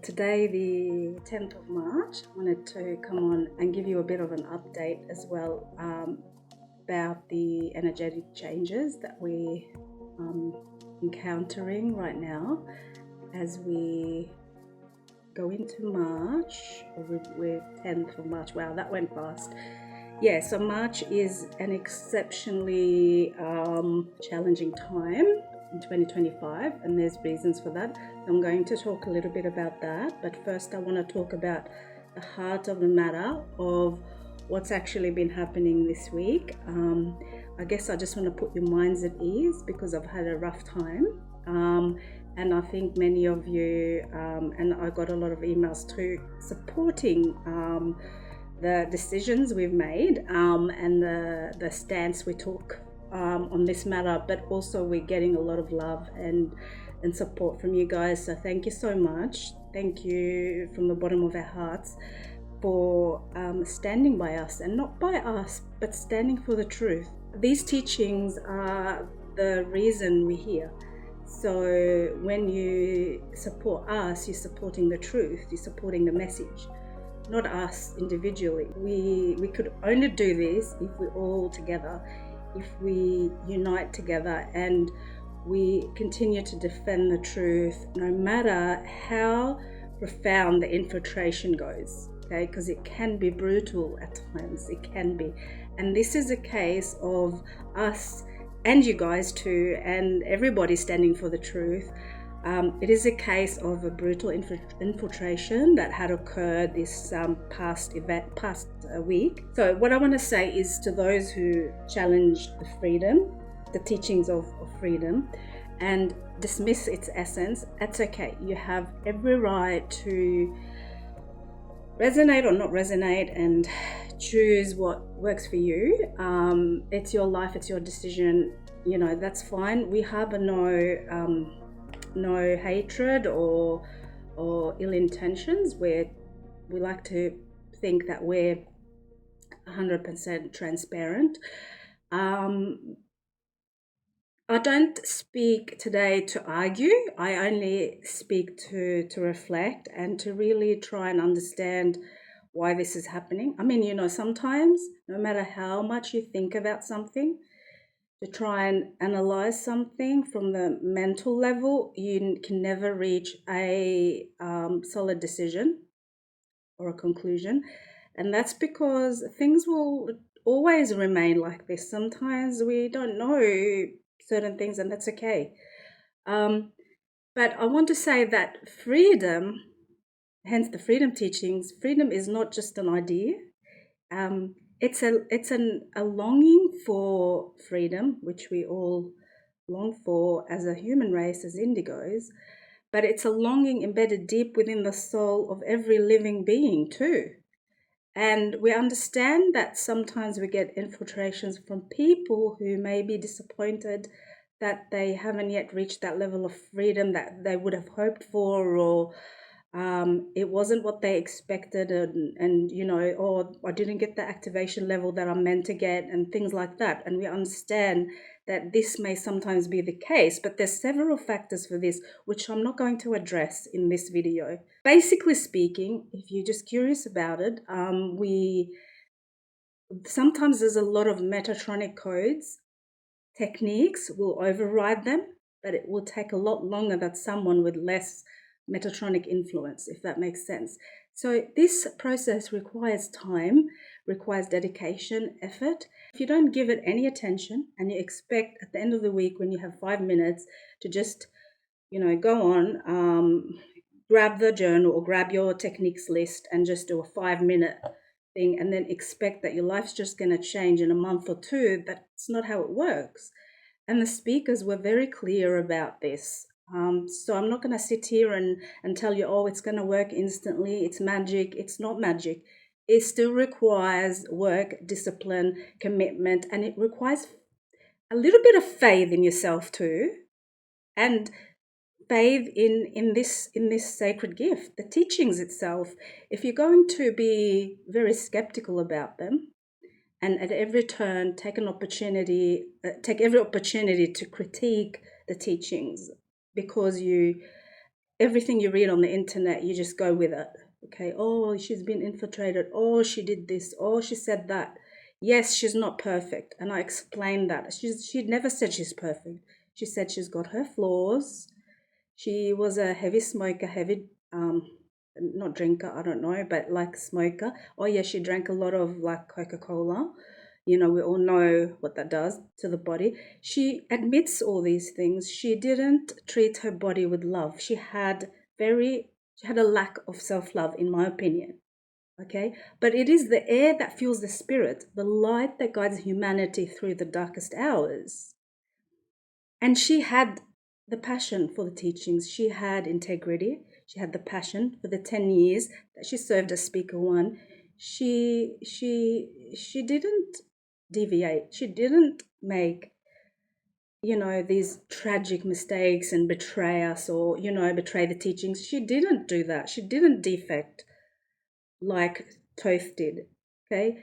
Today, the 10th of March, I wanted to come on and give you a bit of an update as well about the energetic changes that we're encountering right now as we go into March. We're 10th of March. Wow, that went fast. Yeah, so March is an exceptionally challenging time in 2025, and there's reasons for that. I'm going to talk a little bit about that, but first I want to talk about the heart of the matter of what's actually been happening this week. I guess I just want to put your minds at ease because I've had a rough time, and I think many of you, and I got a lot of emails too, supporting the decisions we've made and the stance we took on this matter, but also we're getting a lot of love and support from you guys. So thank you so much. Thank you from the bottom of our hearts for standing by us, and not by us, but standing for the truth. These teachings are the reason we're here. So when you support us, you're supporting the truth, you're supporting the message, not us individually. We could only do this if we're all together, if we unite together and we continue to defend the truth, no matter how profound the infiltration goes, okay? Because it can be brutal at times, it can be. And this is a case of us and you guys too, and everybody standing for the truth. It is a case of a brutal infiltration that had occurred this past week. So what I want to say is to those who challenge the teachings of freedom, and dismiss its essence, that's okay. You have every right to resonate or not resonate and choose what works for you. It's your life, it's your decision, that's fine. We harbor no hatred or ill intentions. We like to think that we're 100% transparent. I don't speak today to argue. I only speak to reflect and to really try and understand why this is happening. I mean, sometimes no matter how much you think about something, to try and analyze something from the mental level, you can never reach a solid decision or a conclusion. And that's because things will always remain like this. Sometimes we don't know certain things, and that's okay. But I want to say that freedom, hence the freedom teachings, freedom is not just an idea. It's a longing for freedom, which we all long for as a human race, as indigos, but it's a longing embedded deep within the soul of every living being too. And we understand that sometimes we get infiltrations from people who may be disappointed that they haven't yet reached that level of freedom that they would have hoped for, or it wasn't what they expected, and or I didn't get the activation level that I'm meant to get, and things like that. And we understand that this may sometimes be the case, but there's several factors for this, which I'm not going to address in this video. Basically speaking, if you're just curious about it, sometimes there's a lot of Metatronic codes. Techniques will override them, but it will take a lot longer than someone with less Metatronic influence, if that makes sense. So this process requires time, requires dedication, effort. If you don't give it any attention and you expect at the end of the week when you have 5 minutes to just, go on, grab the journal or grab your techniques list and just do a 5-minute thing and then expect that your life's just going to change in a month or two, that's not how it works. And the speakers were very clear about this. So I'm not going to sit here and tell you, it's going to work instantly, it's magic. It's not magic. It still requires work, discipline, commitment, and it requires a little bit of faith in yourself too, and faith in this sacred gift, the teachings itself. If you're going to be very skeptical about them, and at every turn take every opportunity to critique the teachings, because you everything you read on the internet, you just go with it. Okay, oh, she's been infiltrated. Oh, she did this. Oh, she said that. Yes, she's not perfect. And I explained that. She never said she's perfect. She said she's got her flaws. She was a heavy smoker, not drinker, I don't know, but like smoker. Oh yeah, she drank a lot of like Coca-Cola. You know, we all know what that does to the body. She admits all these things. She didn't treat her body with love. She had a lack of self-love, in my opinion. Okay, but it is the air that fuels the spirit, the light that guides humanity through the darkest hours. And she had the passion for the teachings. She had integrity. She had the passion for the 10 years that she served as Speaker One. She didn't deviate. She didn't make, these tragic mistakes and betray us or, betray the teachings. She didn't do that. She didn't defect like Toth did. Okay.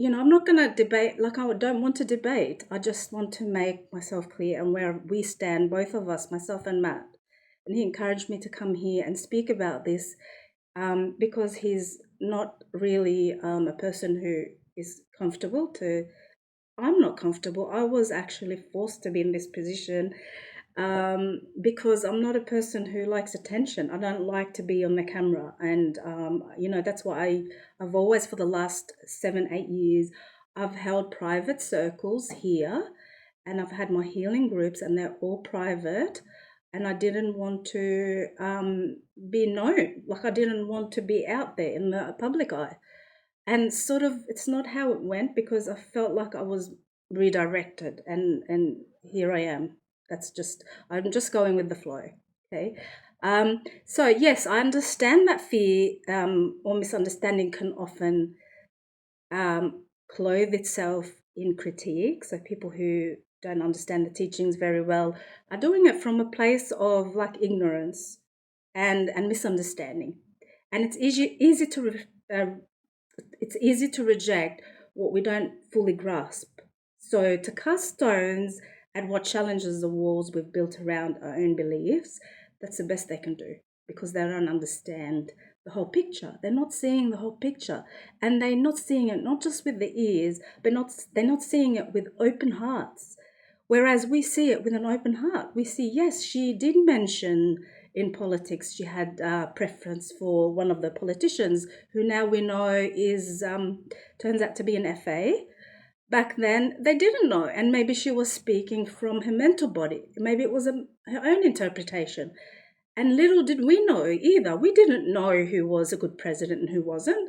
I'm not going to debate, like I don't want to debate. I just want to make myself clear and where we stand, both of us, myself and Matt. And he encouraged me to come here and speak about this because he's not really a person who is comfortable I'm not comfortable. I was actually forced to be in this position because I'm not a person who likes attention. I don't like to be on the camera. And, that's why I've always, for the last 7-8 years, I've held private circles here and I've had my healing groups and they're all private. And I didn't want to be known, like I didn't want to be out there in the public eye. And sort of, it's not how it went because I felt like I was redirected and here I am. I'm just going with the flow. Okay. So yes, I understand that fear or misunderstanding can often clothe itself in critique. So people who don't understand the teachings very well are doing it from a place of like ignorance and misunderstanding. And it's easy to reject what we don't fully grasp. So to cast stones at what challenges the walls we've built around our own beliefs, that's the best they can do because they don't understand the whole picture. They're not seeing the whole picture. And they're not seeing it not just with the ears, but they're not seeing it with open hearts. Whereas we see it with an open heart. We see, yes, she did mention in politics she had preference for one of the politicians who now we know is turns out to be an FA. Back then they didn't know, and maybe she was speaking from her mental body. Maybe it was her own interpretation. And little did we know either. We didn't know who was a good president and who wasn't.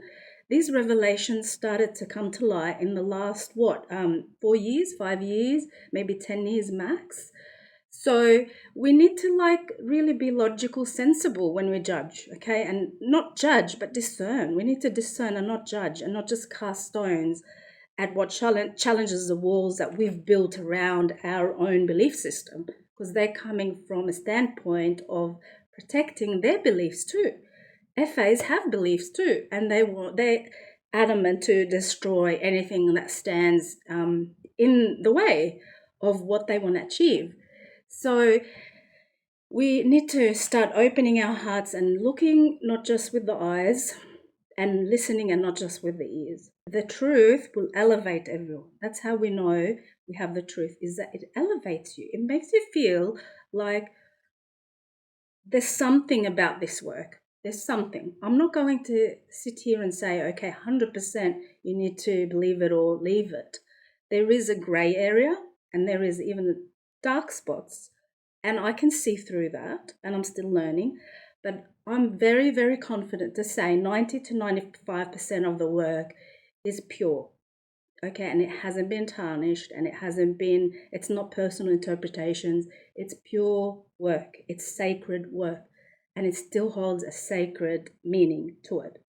These revelations started to come to light in the last, 4 years, 5 years, maybe 10 years max. So we need to really be logical, sensible when we judge, okay? And not judge, but discern. We need to discern and not judge and not just cast stones at what challenges the walls that we've built around our own belief system, because they're coming from a standpoint of protecting their beliefs too. FAs have beliefs too, and they're adamant to destroy anything that stands in the way of what they want to achieve. So we need to start opening our hearts and looking not just with the eyes and listening and not just with the ears. The truth will elevate everyone. That's how we know we have the truth, is that it elevates you. It makes you feel like there's something about this work. There's something. I'm not going to sit here and say, okay, 100% you need to believe it or leave it. There is a grey area and there is even dark spots. And I can see through that, and I'm still learning. But I'm very, very confident to say 90 to 95% of the work is pure. Okay, and it hasn't been tarnished, and it's not personal interpretations. It's pure work. It's sacred work, and it still holds a sacred meaning to it.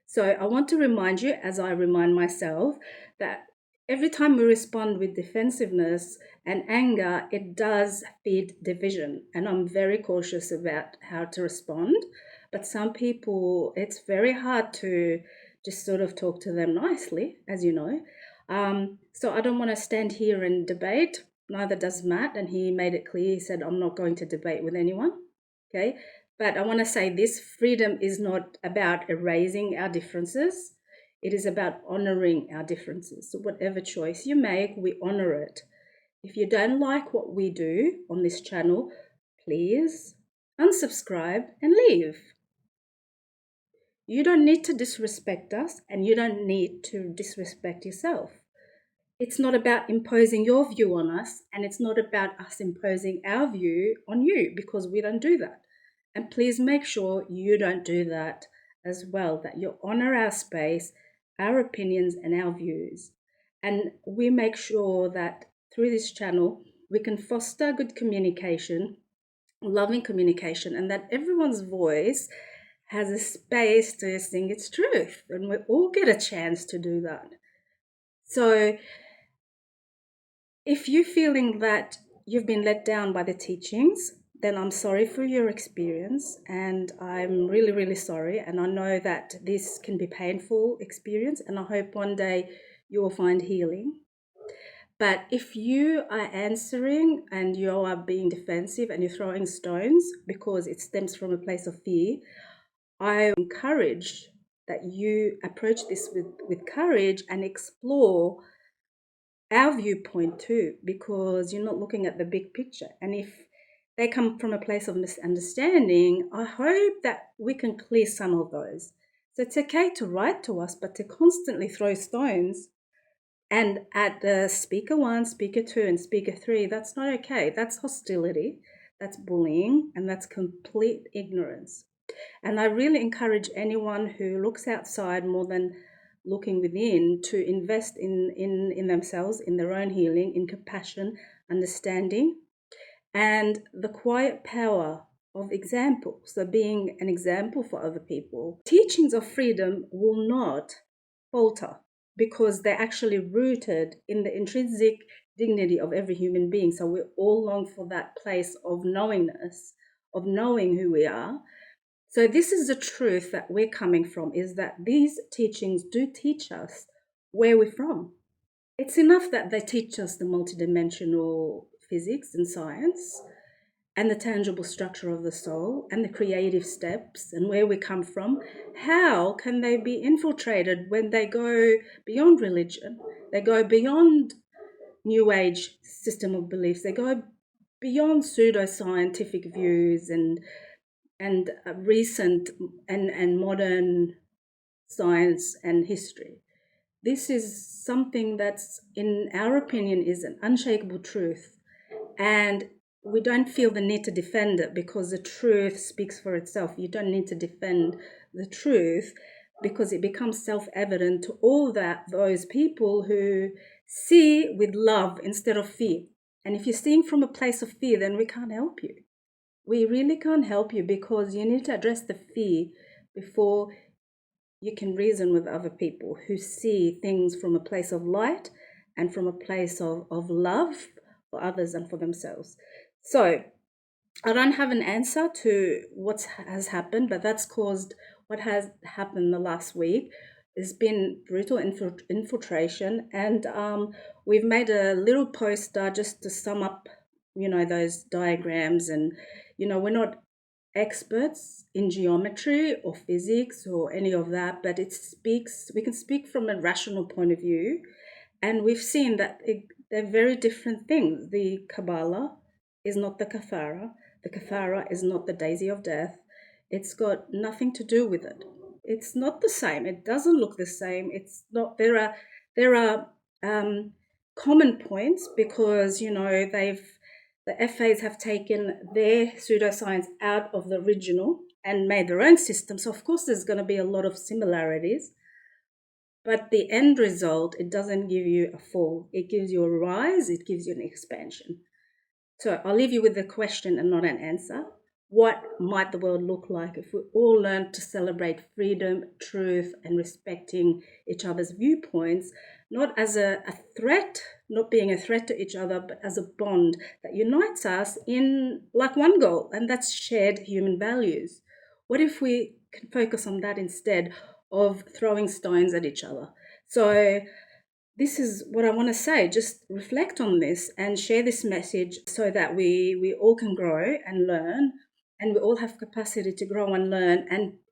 So I want to remind you, as I remind myself, that every time we respond with defensiveness and anger, it does feed division. And I'm very cautious about how to respond. But some people, it's very hard to just sort of talk to them nicely, as you know. So I don't want to stand here and debate. Neither does Matt. And he made it clear. He said, I'm not going to debate with anyone. Okay. But I want to say this: freedom is not about erasing our differences. It is about honoring our differences. So whatever choice you make, we honor it. If you don't like what we do on this channel, please unsubscribe and leave. You don't need to disrespect us, and you don't need to disrespect yourself. It's not about imposing your view on us, and it's not about us imposing our view on you, because we don't do that. And please make sure you don't do that as well, that you honor our space, our opinions, and our views. And we make sure that through this channel, we can foster good communication, loving communication, and that everyone's voice has a space to sing its truth. And we all get a chance to do that. So if you're feeling that you've been let down by the teachings, then I'm sorry for your experience, and I'm really, really sorry. And I know that this can be a painful experience, and I hope one day you will find healing. But if you are answering and you are being defensive and you're throwing stones because it stems from a place of fear, I encourage that you approach this with courage and explore our viewpoint too, because you're not looking at the big picture. And if they come from a place of misunderstanding, I hope that we can clear some of those. So it's okay to write to us, but to constantly throw stones and at the speaker 1, speaker 2, and speaker 3, that's not okay. That's hostility, that's bullying, and that's complete ignorance. And I really encourage anyone who looks outside more than looking within to invest in themselves, in their own healing, in compassion, understanding, and the quiet power of example. So being an example for other people. Teachings of freedom will not falter because they're actually rooted in the intrinsic dignity of every human being. So we all long for that place of knowingness, of knowing who we are. So this is the truth that we're coming from, is that these teachings do teach us where we're from. It's enough that they teach us the multidimensional physics and science and the tangible structure of the soul and the creative steps and where we come from. How can they be infiltrated when they go beyond religion? They go beyond New Age system of beliefs. They go beyond pseudoscientific views and recent and modern science and history. This is something that's, in our opinion, is an unshakable truth, and we don't feel the need to defend it because the truth speaks for itself. You don't need to defend the truth because it becomes self-evident to all those people who see with love instead of fear. And if you're seeing from a place of fear, then we can't help you. We really can't help you because you need to address the fear before you can reason with other people who see things from a place of light and from a place of love for others and for themselves. So I don't have an answer to what has happened, but that's caused what has happened the last week. There's been brutal infiltration, and we've made a little poster just to sum up, those diagrams. And, we're not experts in geometry or physics or any of that, but we can speak from a rational point of view. And we've seen that they're very different things. The Kabbalah is not the Kafara. The Kafara is not the Daisy of Death. It's got nothing to do with it. It's not the same. It doesn't look the same. It's not. There are common points because the FAs have taken their pseudoscience out of the original and made their own system. So of course there's going to be a lot of similarities. But the end result, it doesn't give you a fall. It gives you a rise. It gives you an expansion. So I'll leave you with a question and not an answer. What might the world look like if we all learned to celebrate freedom, truth, and respecting each other's viewpoints, not as a threat, not being a threat to each other, but as a bond that unites us in like one goal, and that's shared human values? What if we can focus on that instead of throwing stones at each other? So this is what I want to say. Just reflect on this and share this message so that we all can grow and learn and we all have capacity to grow and learn,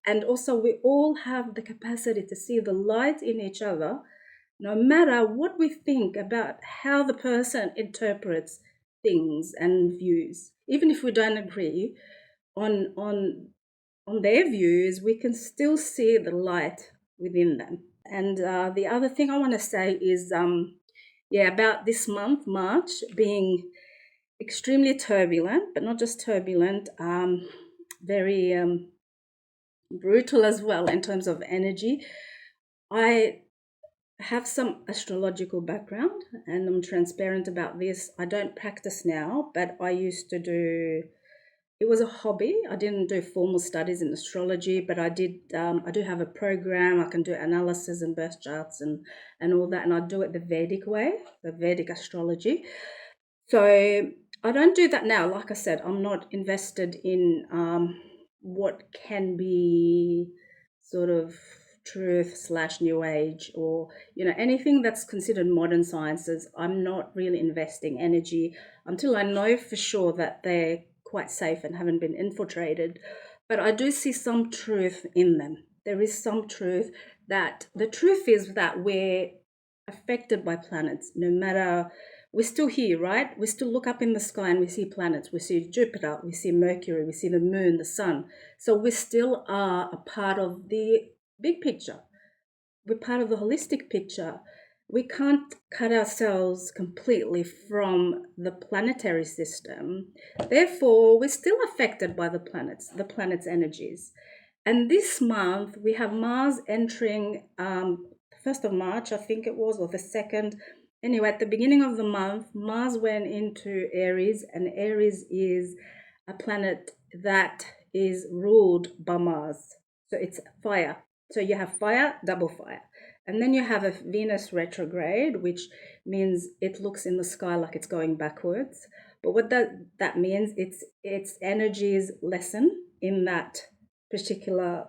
and also we all have the capacity to see the light in each other, no matter what we think about how the person interprets things and views. Even if we don't agree on their views, we can still see the light within them. And the other thing I want to say is about this month, March, being extremely turbulent, but not just turbulent, very brutal as well in terms of energy. I have some astrological background, and I'm transparent about this. I don't practice now, but I used to do. It was a hobby. I didn't do formal studies in astrology, but I did. I do have a program. I can do analysis and birth charts and all that, and I do it the Vedic way, the Vedic astrology. So I don't do that now. Like I said, I'm not invested in what can be sort of truth / new age, or anything that's considered modern sciences. I'm not really investing energy until I know for sure that they're quite safe and haven't been infiltrated. But I do see some truth in them. There is some truth. That the truth is that we're affected by planets. No matter, we're still here, right? We still look up in the sky and we see planets. We see Jupiter, we see Mercury, we see the moon, the sun. So we still are a part of the big picture. We're part of the holistic picture. We can't cut ourselves completely from the planetary system. Therefore, we're still affected by the planet's energies. And this month, we have Mars entering 1st of March, I think it was, or the 2nd. Anyway, at the beginning of the month, Mars went into Aries, and Aries is a planet that is ruled by Mars. So it's fire. So you have fire, double fire. And then you have a Venus retrograde, which means it looks in the sky like it's going backwards. But what that means, its energies lessen in that particular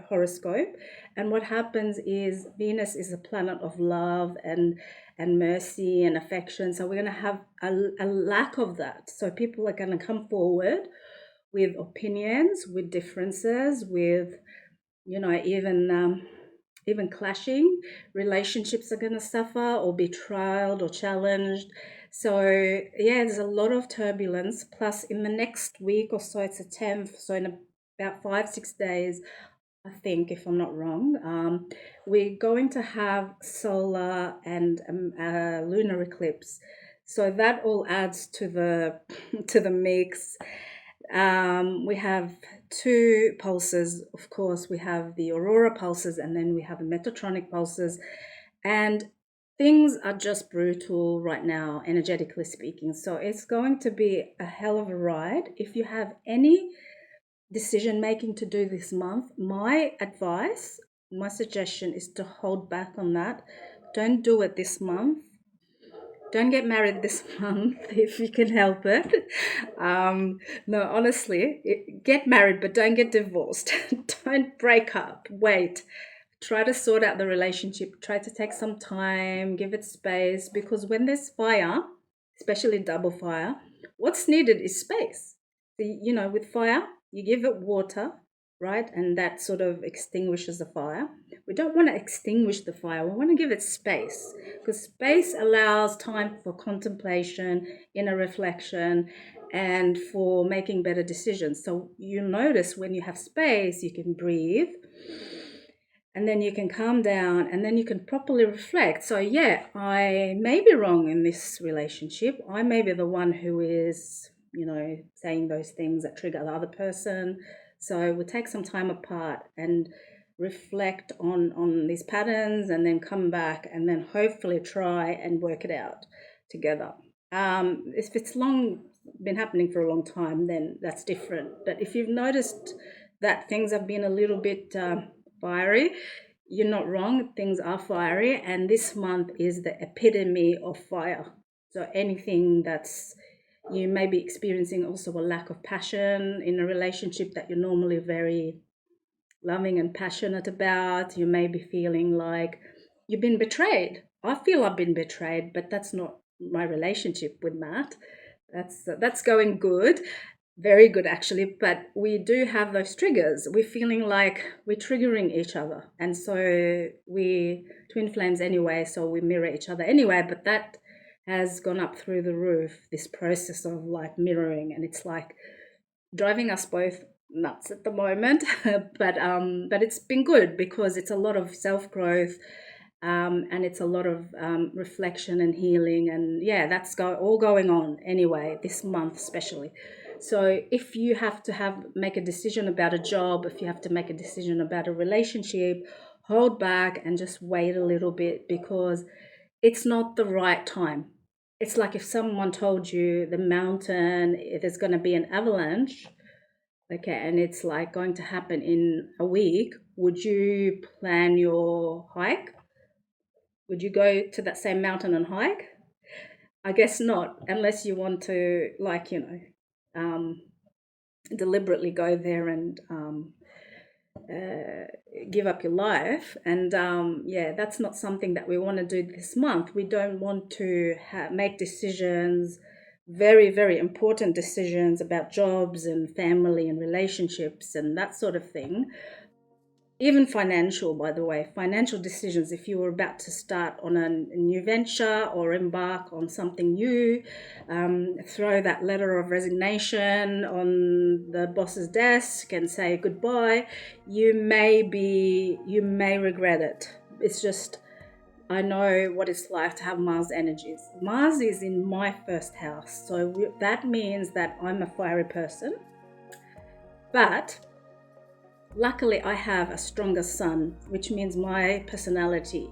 horoscope. And what happens is Venus is a planet of love and mercy and affection. So we're going to have a lack of that. So people are going to come forward with opinions, with differences, with even clashing. Relationships are going to suffer or be trialed or challenged. So there's a lot of turbulence. Plus in the next week or so, it's the 10th, so in about 5-6 days, I think, if I'm not wrong, we're going to have solar and lunar eclipse. So that all adds to the mix. We have 2 pulses, of course. We have the aurora pulses, and then we have the metatronic pulses. And things are just brutal right now, energetically speaking. So it's going to be a hell of a ride. If you have any decision making to do this month, my advice, my suggestion is to hold back on that. Don't do it this month. Don't get married this month if you can help it. No, honestly, get married, but don't get divorced. Don't break up. Wait. Try to sort out the relationship. Try to take some time, give it space, because when there's fire, especially double fire, what's needed is space. With fire, you give it water, right? And that sort of extinguishes the fire. We don't want to extinguish the fire. We want to give it space, because space allows time for contemplation, inner reflection, and for making better decisions. So you notice when you have space, you can breathe, and then you can calm down, and then you can properly reflect. So I may be wrong in this relationship. I may be the one who is, saying those things that trigger the other person. So we'll take some time apart and reflect on these patterns, and then come back and then hopefully try and work it out together. If it's been happening for a long time, then that's different. But if you've noticed that things have been a little bit fiery, you're not wrong. Things are fiery, and this month is the epitome of fire. So anything that's, you may be experiencing also a lack of passion in a relationship that you're normally very loving and passionate about. You may be feeling like you've been betrayed. I feel I've been betrayed, but that's not my relationship with Matt. That's going good. very good actually, but we do have those triggers. We're feeling like we're triggering each other, and so we twin flames anyway, so we mirror each other anyway, but that has gone up through the roof, this process of like mirroring, and it's like driving us both nuts at the moment. but it's been good because it's a lot of self-growth, and it's a lot of reflection and healing, and yeah, that's all going on anyway this month especially. So if you have to make a decision about a job, if you have to make a decision about a relationship, hold back and just wait a little bit, because it's not the right time. It's like if someone told you the mountain, there's going to be an avalanche, okay, and it's like going to happen in a week, would you plan your hike? Would you go to that same mountain and hike? I guess not, unless you want to, like, deliberately go there and give up your life. And yeah, that's not something that we want to do this month. We don't want to make decisions, very, very important decisions about jobs and family and relationships and that sort of thing. Even financial, by the way, financial decisions. If you were about to start on a new venture or embark on something new, throw that letter of resignation on the boss's desk and say goodbye, you may regret it. It's just, I know what it's like to have Mars energies. Mars is in my first house, so that means that I'm a fiery person. But luckily, I have a stronger sun, which means my personality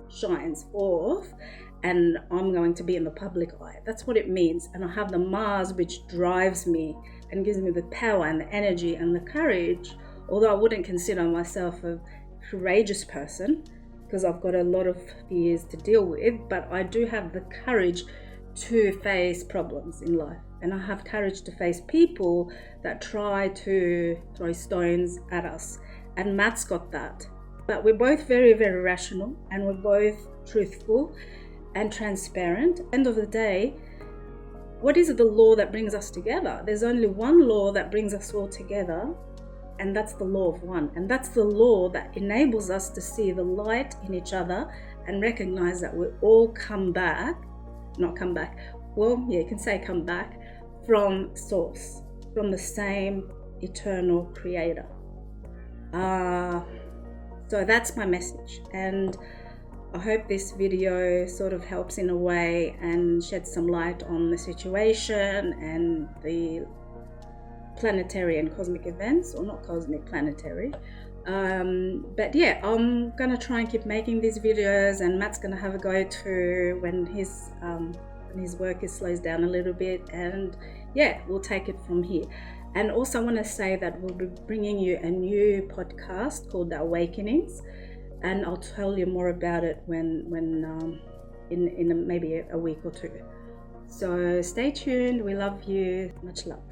shines forth, and I'm going to be in the public eye. That's what it means. And I have the Mars, which drives me and gives me the power and the energy and the courage, although I wouldn't consider myself a courageous person because I've got a lot of fears to deal with, but I do have the courage to face problems in life. And I have courage to face people that try to throw stones at us. And Matt's got that. But we're both very, very rational, and we're both truthful and transparent. End of the day, what is the law that brings us together? There's only one law that brings us all together, and that's the law of one. And that's the law that enables us to see the light in each other and recognize that we all come back, well, yeah, you can say come back, from source, from the same eternal creator. So that's my message, and I hope this video sort of helps in a way and sheds some light on the situation and the planetary and cosmic events, or not cosmic, planetary. But yeah, I'm gonna try and keep making these videos, and Matt's gonna have a go too when his work slows down a little bit, and yeah, we'll take it from here. And also I want to say that we'll be bringing you a new podcast called The Awakenings, and I'll tell you more about it when in maybe a week or two. So stay tuned. We love you. Much love.